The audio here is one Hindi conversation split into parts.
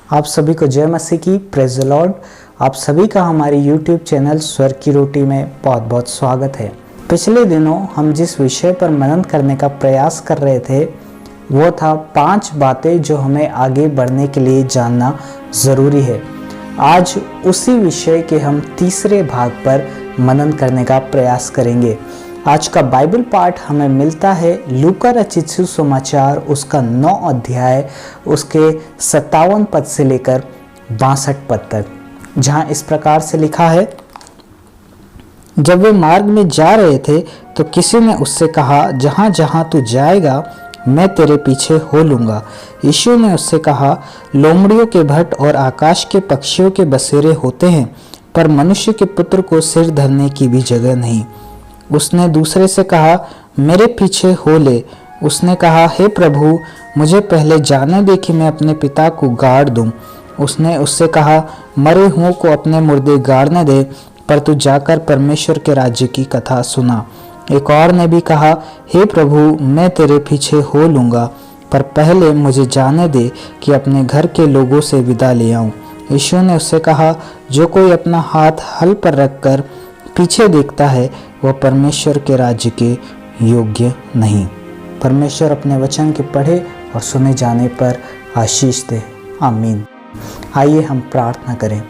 आप सभी को जय मसीह की, प्रेज द लॉर्ड। आप सभी का हमारे YouTube चैनल स्वर की रोटी में बहुत बहुत स्वागत है। पिछले दिनों हम जिस विषय पर मनन करने का प्रयास कर रहे थे वो था 5 बातें जो हमें आगे बढ़ने के लिए जानना ज़रूरी है। आज उसी विषय के हम तीसरे भाग पर मनन करने का प्रयास करेंगे। आज का बाइबल पाठ हमें मिलता है लूका रचित सुसमाचार उसका 9 अध्याय उसके 57 पद से लेकर 62 पद तक, जहाँ इस प्रकार से लिखा है। जब वे मार्ग में जा रहे थे तो किसी ने उससे कहा, जहाँ जहाँ तू जाएगा मैं तेरे पीछे हो लूँगा। यीशु ने उससे कहा, लोमड़ियों के भट्ट और आकाश के पक्षियों के बसेरे होते हैं, पर मनुष्य के पुत्र को सिर धरने की भी जगह नहीं। उसने दूसरे से कहा, मेरे पीछे हो ले। उसने कहा, हे प्रभु, मुझे पहले जाने दे कि मैं अपने पिता को गाड़ दूं। उसने उससे कहा, मरे हुओं को अपने मुर्दे गाड़ने दे, पर तू जाकर परमेश्वर के राज्य की कथा सुना। एक और ने भी कहा, हे प्रभु, मैं तेरे पीछे हो लूँगा, पर पहले मुझे जाने दे कि अपने घर के लोगों से विदा ले आऊँ। यीशु ने उससे कहा, जो कोई अपना हाथ हल पर रखकर पीछे देखता है वह परमेश्वर के राज्य के योग्य नहीं। परमेश्वर अपने वचन के पढ़े और सुने जाने पर आशीष दे। आमीन। आइए हम प्रार्थना करें।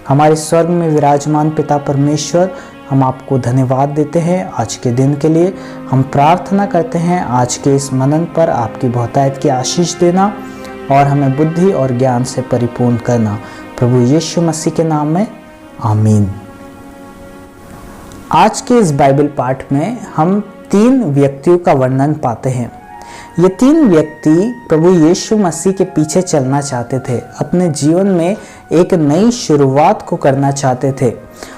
हमारे स्वर्ग में विराजमान पिता परमेश्वर, हम आपको धन्यवाद देते हैं आज के दिन के लिए। हम प्रार्थना करते हैं आज के इस मनन पर आपकी बहुतायत की आशीष देना और हमें बुद्धि और ज्ञान से परिपूर्ण करना। प्रभु यीशु मसीह के नाम में आमीन। आज के इस बाइबल पाठ में हम 3 व्यक्तियों का वर्णन पाते हैं। ये 3 व्यक्ति प्रभु यीशु मसीह के पीछे चलना चाहते थे, अपने जीवन में एक नई शुरुआत को करना चाहते थे।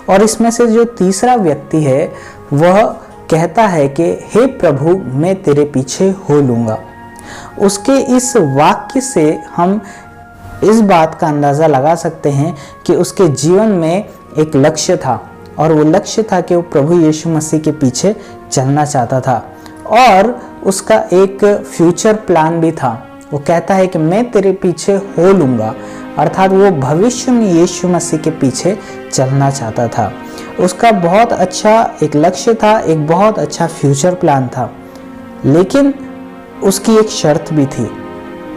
और इसमें से जो तीसरा व्यक्ति है वह कहता है कि हे प्रभु, मैं तेरे पीछे हो लूँगा। उसके इस वाक्य से हम इस बात का अंदाज़ा लगा सकते हैं कि उसके जीवन में एक लक्ष्य था और वो लक्ष्य था कि वो प्रभु यीशु मसीह के पीछे चलना चाहता था और उसका एक फ्यूचर प्लान भी था। वो कहता है कि मैं तेरे पीछे हो लूँगा, अर्थात वो भविष्य में यीशु मसीह के पीछे चलना चाहता था। उसका बहुत अच्छा एक लक्ष्य था, एक बहुत अच्छा फ्यूचर प्लान था, लेकिन उसकी एक शर्त भी थी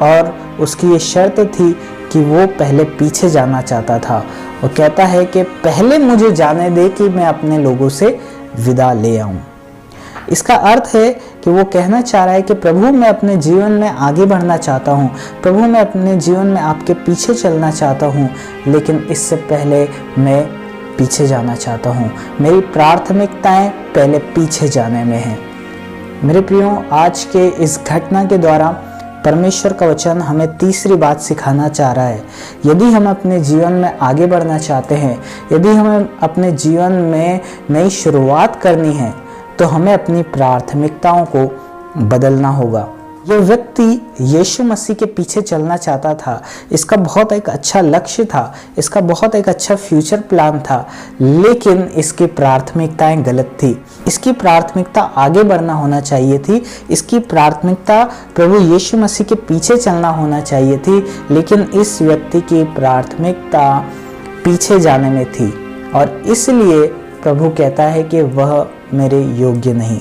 और उसकी ये शर्त थी कि वो पहले पीछे जाना चाहता था। वो कहता है कि पहले मुझे जाने दे कि मैं अपने लोगों से विदा ले आऊं। इसका अर्थ है कि वो कहना चाह रहा है कि प्रभु, मैं अपने जीवन में आगे बढ़ना चाहता हूँ, प्रभु मैं अपने जीवन में आपके पीछे चलना चाहता हूँ, लेकिन इससे पहले मैं पीछे जाना चाहता हूँ। मेरी प्राथमिकताएं पहले पीछे जाने में हैं। मेरे प्रियो, आज के इस घटना के द्वारा परमेश्वर का वचन हमें तीसरी बात सिखाना चाह रहा है। यदि हम अपने जीवन में आगे बढ़ना चाहते हैं, यदि हमें अपने जीवन में नई शुरुआत करनी है, तो हमें अपनी प्राथमिकताओं को बदलना होगा। ये व्यक्ति यीशु मसीह के पीछे चलना चाहता था। इसका बहुत एक अच्छा लक्ष्य था, इसका बहुत एक अच्छा फ्यूचर प्लान था, लेकिन इसकी प्राथमिकताएं गलत थी। इसकी प्राथमिकता आगे बढ़ना होना चाहिए थी, इसकी प्राथमिकता प्रभु यीशु मसीह के पीछे चलना होना चाहिए थी, लेकिन इस व्यक्ति की प्राथमिकता पीछे जाने में थी और इसलिए प्रभु कहता है कि वह मेरे योग्य नहीं।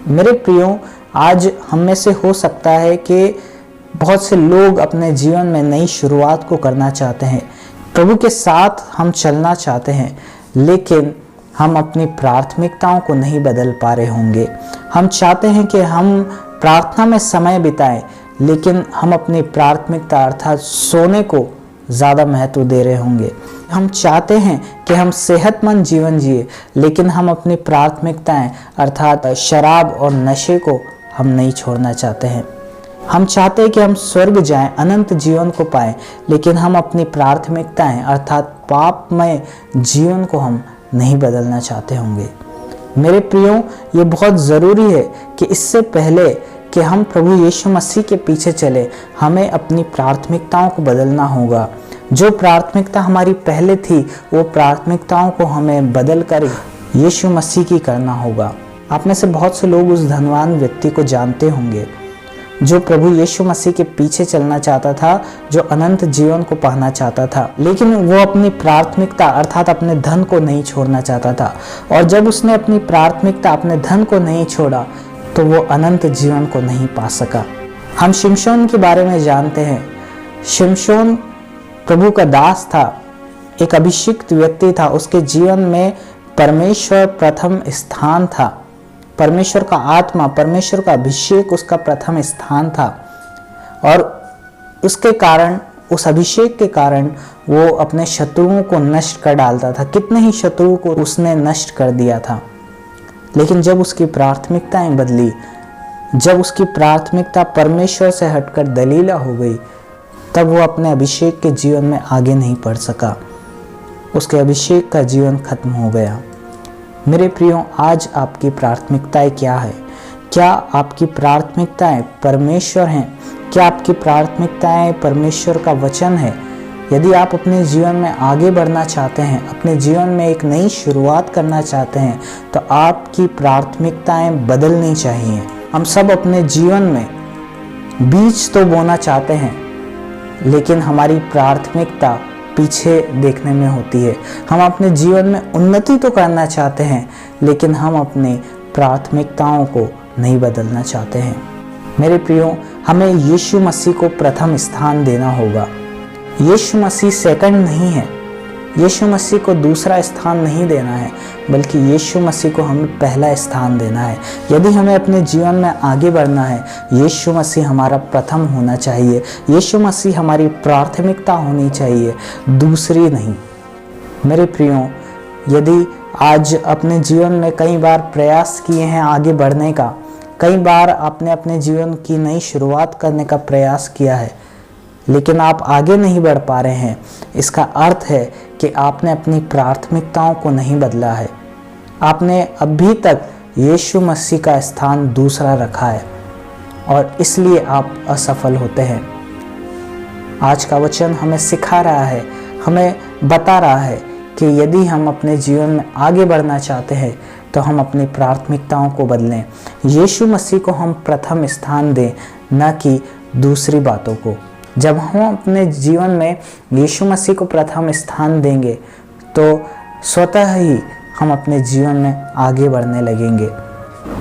मेरे प्रियो, आज हम में से हो सकता है कि बहुत से लोग अपने जीवन में नई शुरुआत को करना चाहते हैं, प्रभु के साथ हम चलना चाहते हैं, लेकिन हम अपनी प्राथमिकताओं को नहीं बदल पा रहे होंगे। हम चाहते हैं कि हम प्रार्थना में समय बिताएं, लेकिन हम अपनी प्राथमिकता अर्थात सोने को ज़्यादा महत्व दे रहे होंगे। हम चाहते हैं कि हम सेहतमंद जीवन जिए, लेकिन हम अपनी प्राथमिकताएं अर्थात शराब और नशे को हम नहीं छोड़ना चाहते हैं। हम चाहते हैं कि हम स्वर्ग जाएं, अनंत जीवन को पाएं, लेकिन हम अपनी प्राथमिकताएं अर्थात पापमय जीवन को हम नहीं बदलना चाहते होंगे। मेरे प्रियो, ये बहुत ज़रूरी है कि इससे पहले कि हम प्रभु यीशु मसीह के पीछे चले, हमें अपनी प्राथमिकताओं को बदलना होगा। जो प्राथमिकता हमारी पहले थी, वो प्राथमिकताओं को हमें बदल कर यीशु मसीह की करना होगा। आप में से बहुत से लोग उस धनवान व्यक्ति को जानते होंगे। जो प्रभु यीशु मसीह के पीछे चलना चाहता था, जो अनंत जीवन को पाना चाहता था, लेकिन वो अपनी प्राथमिकता अर्थात अपने धन को नहीं छोड़ना चाहता था। और जब उसने अपनी प्राथमिकता अपने धन को नहीं छोड़ा तो वो अनंत जीवन को नहीं पा सका। हम शिमशोन के बारे में जानते हैं। शिमशोन प्रभु का दास था, एक अभिषिक्त व्यक्ति था। उसके जीवन में परमेश्वर प्रथम स्थान था। परमेश्वर का आत्मा, परमेश्वर का अभिषेक उसका प्रथम स्थान था। और उसके कारण, उस अभिषेक के कारण वो अपने शत्रुओं को नष्ट कर डालता था। कितने ही शत्रुओं को उसने नष्ट कर दिया था। लेकिन जब उसकी प्राथमिकताएं बदली, जब उसकी प्राथमिकता परमेश्वर से हटकर दलीला हो गई, तब वो अपने अभिषेक के जीवन में आगे नहीं बढ़ सका। उसके अभिषेक का जीवन खत्म हो गया। मेरे प्रियो, आज आपकी प्राथमिकताएं क्या है? क्या आपकी प्राथमिकताएं परमेश्वर हैं? क्या आपकी प्राथमिकताएं परमेश्वर का वचन है? यदि आप अपने जीवन में आगे बढ़ना चाहते हैं, अपने जीवन में एक नई शुरुआत करना चाहते हैं, तो आपकी प्राथमिकताएं बदलनी चाहिए। हम सब अपने जीवन में बीज तो बोना चाहते हैं, लेकिन हमारी प्राथमिकता पीछे देखने में होती है। हम अपने जीवन में उन्नति तो करना चाहते हैं, लेकिन हम अपनी प्राथमिकताओं को नहीं बदलना चाहते हैं। मेरे प्रियो, हमें यीशु मसीह को प्रथम स्थान देना होगा। यीशु मसीह सेकंड नहीं है। यीशु मसीह को दूसरा स्थान नहीं देना है, बल्कि यीशु मसीह को हमें पहला स्थान देना है। यदि हमें अपने जीवन में आगे बढ़ना है, यीशु मसीह हमारा प्रथम होना चाहिए। यीशु मसीह हमारी प्राथमिकता होनी चाहिए, दूसरी नहीं। मेरे प्रियो, यदि आज अपने जीवन में कई बार प्रयास किए हैं आगे बढ़ने का, कई बार आपने अपने जीवन की नई शुरुआत करने का प्रयास किया है, लेकिन आप आगे नहीं बढ़ पा रहे हैं, इसका अर्थ है कि आपने अपनी प्राथमिकताओं को नहीं बदला है। आपने अभी तक यीशु मसीह का स्थान दूसरा रखा है और इसलिए आप असफल होते हैं। आज का वचन हमें सिखा रहा है, हमें बता रहा है कि यदि हम अपने जीवन में आगे बढ़ना चाहते हैं तो हम अपनी प्राथमिकताओं को बदलें। यीशु मसीह को हम प्रथम स्थान दें, न कि दूसरी बातों को। जब हम अपने जीवन में यीशु मसीह को प्रथम स्थान देंगे तो स्वतः ही हम अपने जीवन में आगे बढ़ने लगेंगे।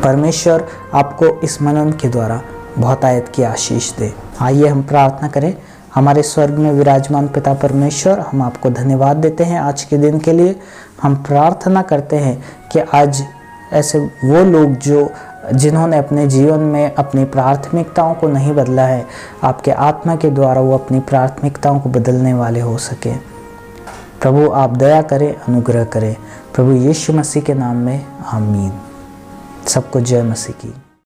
परमेश्वर आपको इस मनन के द्वारा बहुतायत की आशीष दे। आइए हम प्रार्थना करें। हमारे स्वर्ग में विराजमान पिता परमेश्वर, हम आपको धन्यवाद देते हैं आज के दिन के लिए। हम प्रार्थना करते हैं कि आज ऐसे वो लोग जिन्होंने अपने जीवन में अपनी प्राथमिकताओं को नहीं बदला है, आपके आत्मा के द्वारा वो अपनी प्राथमिकताओं को बदलने वाले हो सके। प्रभु आप दया करें, अनुग्रह करें। प्रभु यीशु मसीह के नाम में आमीन। सबको जय मसीह की।